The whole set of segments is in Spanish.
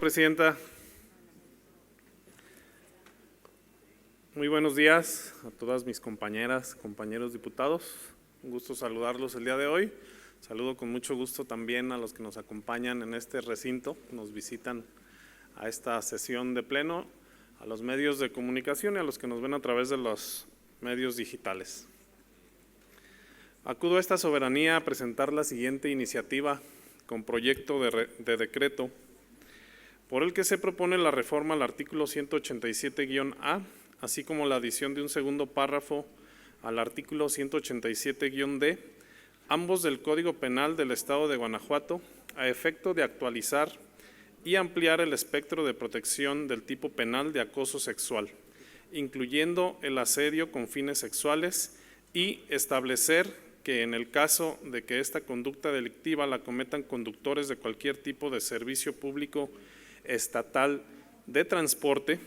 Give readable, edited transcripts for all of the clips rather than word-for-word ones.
Presidenta. Muy buenos días a todas mis compañeras, compañeros diputados. Un gusto saludarlos el día de hoy. Saludo con mucho gusto también a los que nos acompañan en este recinto, nos visitan a esta sesión de pleno, a los medios de comunicación y a los que nos ven a través de los medios digitales. Acudo a esta soberanía a presentar la siguiente iniciativa con proyecto de decreto por el que se propone la reforma al artículo 187-A, así como la adición de un segundo párrafo al artículo 187-D, ambos del Código Penal del Estado de Guanajuato, a efecto de actualizar y ampliar el espectro de protección del tipo penal de acoso sexual, incluyendo el asedio con fines sexuales y establecer que en el caso de que esta conducta delictiva la cometan conductores de cualquier tipo de servicio público estatal de transporte,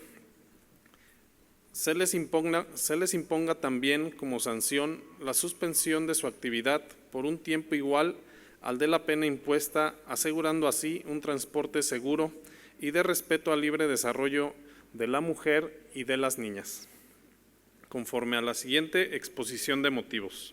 se les imponga también como sanción la suspensión de su actividad por un tiempo igual al de la pena impuesta, asegurando así un transporte seguro y de respeto al libre desarrollo de la mujer y de las niñas, conforme a la siguiente exposición de motivos.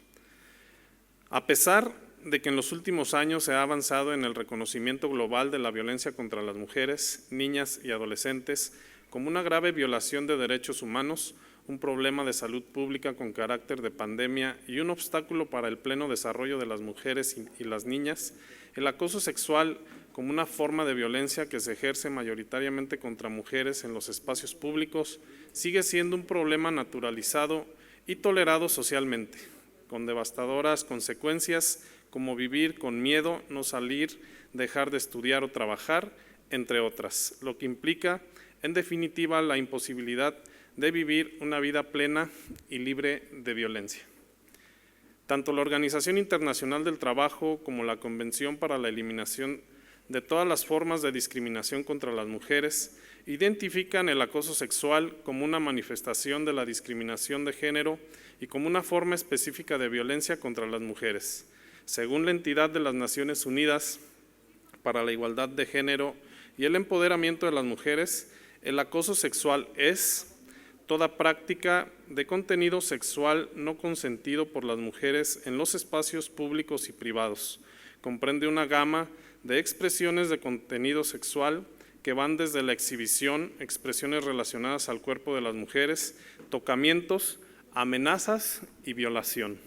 A pesar de que en los últimos años se ha avanzado en el reconocimiento global de la violencia contra las mujeres, niñas y adolescentes como una grave violación de derechos humanos, un problema de salud pública con carácter de pandemia y un obstáculo para el pleno desarrollo de las mujeres y las niñas, el acoso sexual como una forma de violencia que se ejerce mayoritariamente contra mujeres en los espacios públicos sigue siendo un problema naturalizado y tolerado socialmente, con devastadoras consecuencias como vivir con miedo, no salir, dejar de estudiar o trabajar, entre otras, lo que implica, en definitiva, la imposibilidad de vivir una vida plena y libre de violencia. Tanto la Organización Internacional del Trabajo como la Convención para la Eliminación de todas las formas de discriminación contra las mujeres identifican el acoso sexual como una manifestación de la discriminación de género y como una forma específica de violencia contra las mujeres. Según la entidad de las Naciones Unidas para la Igualdad de Género y el Empoderamiento de las Mujeres, el acoso sexual es toda práctica de contenido sexual no consentido por las mujeres en los espacios públicos y privados. Comprende una gama de expresiones de contenido sexual que van desde la exhibición, expresiones relacionadas al cuerpo de las mujeres, tocamientos, amenazas y violación.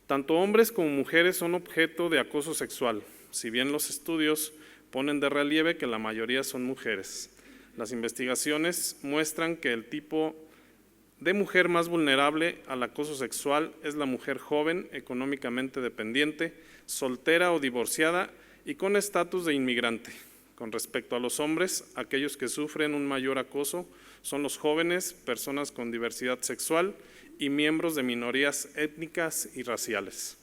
Tanto hombres como mujeres son objeto de acoso sexual, si bien los estudios ponen de relieve que la mayoría son mujeres. Las investigaciones muestran que el tipo de mujer más vulnerable al acoso sexual es la mujer joven, económicamente dependiente, soltera o divorciada y con estatus de inmigrante. Con respecto a los hombres, aquellos que sufren un mayor acoso son los jóvenes, personas con diversidad sexual y miembros de minorías étnicas y raciales.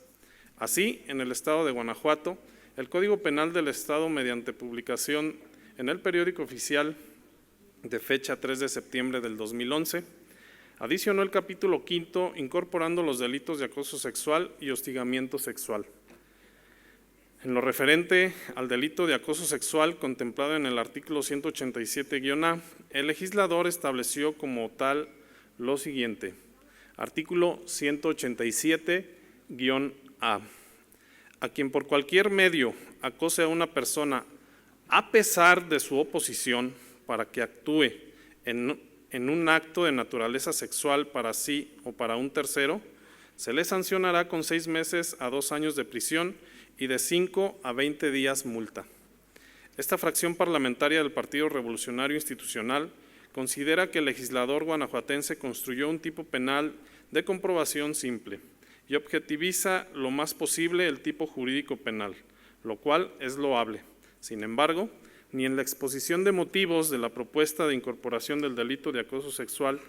Así, en el estado de Guanajuato, el Código Penal del Estado, mediante publicación en el Periódico Oficial de fecha 3 de septiembre del 2011, adicionó el capítulo 5, incorporando los delitos de acoso sexual y hostigamiento sexual. En lo referente al delito de acoso sexual contemplado en el artículo 187-A, el legislador estableció como tal lo siguiente. Artículo 187-A. A quien por cualquier medio acose a una persona a pesar de su oposición para que actúe en un acto de naturaleza sexual para sí o para un tercero, se le sancionará con 6 meses a 2 años de prisión y de 5 a 20 días multa. Esta fracción parlamentaria del Partido Revolucionario Institucional considera que el legislador guanajuatense construyó un tipo penal de comprobación simple y objetiviza lo más posible el tipo jurídico penal, lo cual es loable. Sin embargo, ni en la exposición de motivos de la propuesta de incorporación del delito de acoso sexual,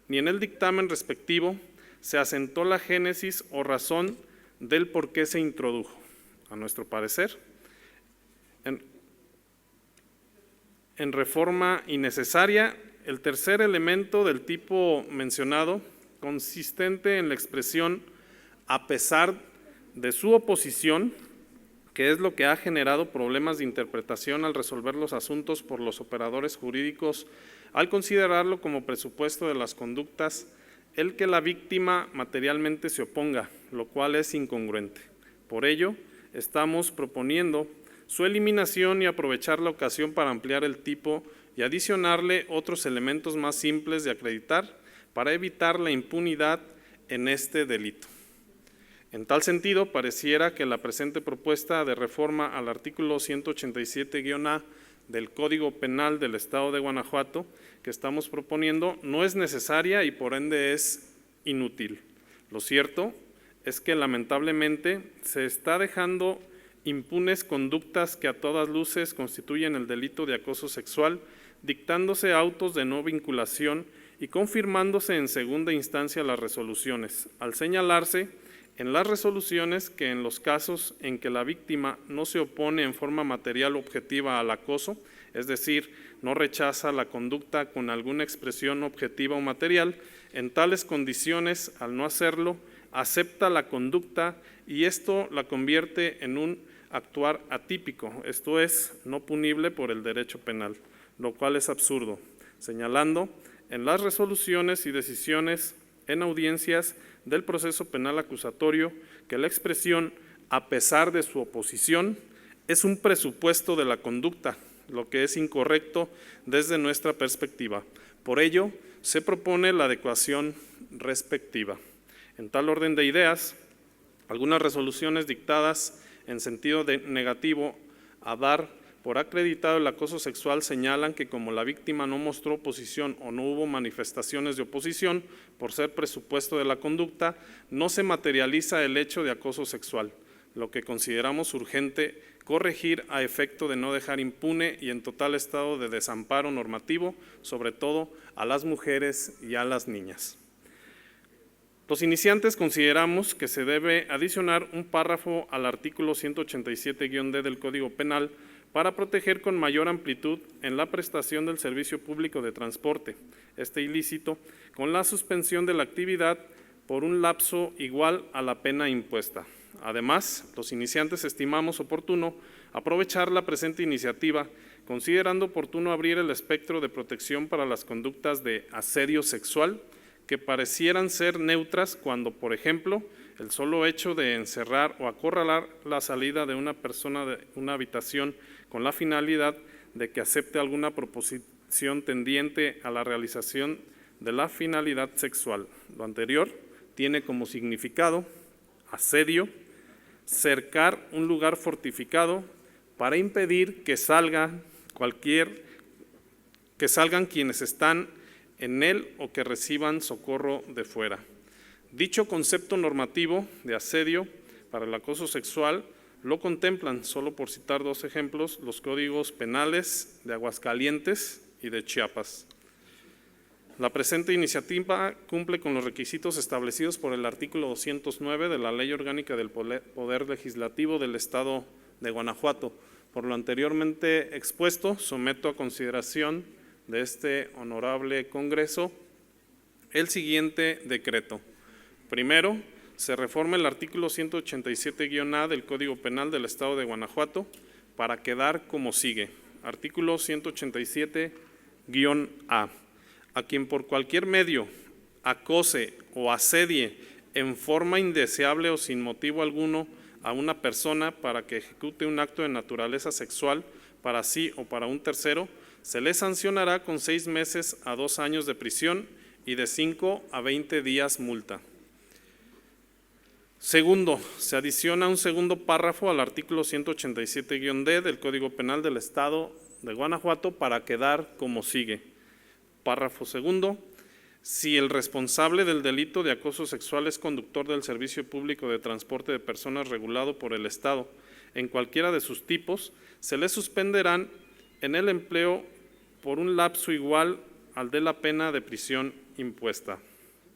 ni en el dictamen respectivo, se asentó la génesis o razón del por qué se introdujo. A nuestro parecer, en reforma innecesaria, el tercer elemento del tipo mencionado, consistente en la expresión a pesar de su oposición, que es lo que ha generado problemas de interpretación al resolver los asuntos por los operadores jurídicos al considerarlo como presupuesto de las conductas el que la víctima materialmente se oponga, lo cual es incongruente. Por ello, estamos proponiendo su eliminación y aprovechar la ocasión para ampliar el tipo y adicionarle otros elementos más simples de acreditar para evitar la impunidad en este delito. En tal sentido, pareciera que la presente propuesta de reforma al artículo 187-A del Código Penal del Estado de Guanajuato que estamos proponiendo no es necesaria y por ende es inútil. Lo cierto es que lamentablemente se está dejando impunes conductas que a todas luces constituyen el delito de acoso sexual, dictándose autos de no vinculación y confirmándose en segunda instancia las resoluciones, al señalarse en las resoluciones que en los casos en que la víctima no se opone en forma material objetiva al acoso, es decir, no rechaza la conducta con alguna expresión objetiva o material, en tales condiciones, al no hacerlo, acepta la conducta y esto la convierte en un actuar atípico, esto es, no punible por el derecho penal, lo cual es absurdo, señalando en las resoluciones y decisiones en audiencias del proceso penal acusatorio que la expresión, a pesar de su oposición, es un presupuesto de la conducta, lo que es incorrecto desde nuestra perspectiva. Por ello, se propone la adecuación respectiva. En tal orden de ideas, algunas resoluciones dictadas en sentido negativo a dar por acreditado el acoso sexual señalan que como la víctima no mostró oposición o no hubo manifestaciones de oposición por ser presupuesto de la conducta, no se materializa el hecho de acoso sexual, lo que consideramos urgente corregir a efecto de no dejar impune y en total estado de desamparo normativo, sobre todo a las mujeres y a las niñas. Los iniciantes consideramos que se debe adicionar un párrafo al artículo 187-D del Código Penal para proteger con mayor amplitud en la prestación del servicio público de transporte, este ilícito, con la suspensión de la actividad por un lapso igual a la pena impuesta. Además, los iniciantes estimamos oportuno aprovechar la presente iniciativa, considerando oportuno abrir el espectro de protección para las conductas de asedio sexual, que parecieran ser neutras cuando, por ejemplo, el solo hecho de encerrar o acorralar la salida de una persona de una habitación con la finalidad de que acepte alguna proposición tendiente a la realización de la finalidad sexual. Lo anterior tiene como significado asedio, cercar un lugar fortificado para impedir que salgan quienes están en él o que reciban socorro de fuera. Dicho concepto normativo de asedio para el acoso sexual lo contemplan, solo por citar dos ejemplos, los códigos penales de Aguascalientes y de Chiapas. La presente iniciativa cumple con los requisitos establecidos por el artículo 209 de la Ley Orgánica del Poder Legislativo del Estado de Guanajuato. Por lo anteriormente expuesto, someto a consideración de este honorable Congreso el siguiente decreto. Primero, se reforma el artículo 187-A del Código Penal del Estado de Guanajuato para quedar como sigue. Artículo 187-A. A quien por cualquier medio acose o asedie en forma indeseable o sin motivo alguno a una persona para que ejecute un acto de naturaleza sexual para sí o para un tercero, se le sancionará con 6 meses a 2 años de prisión y de 5 a 20 días multa. Segundo, se adiciona un segundo párrafo al artículo 187-D del Código Penal del Estado de Guanajuato para quedar como sigue. Párrafo segundo, si el responsable del delito de acoso sexual es conductor del servicio público de transporte de personas regulado por el Estado en cualquiera de sus tipos, se le suspenderán en el empleo por un lapso igual al de la pena de prisión impuesta.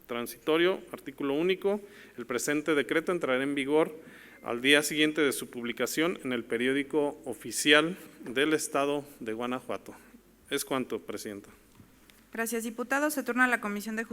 Transitorio, artículo único, el presente decreto entrará en vigor al día siguiente de su publicación en el periódico oficial del Estado de Guanajuato. Es cuanto, Presidenta. Gracias, diputado. Se turna a la Comisión de Justicia.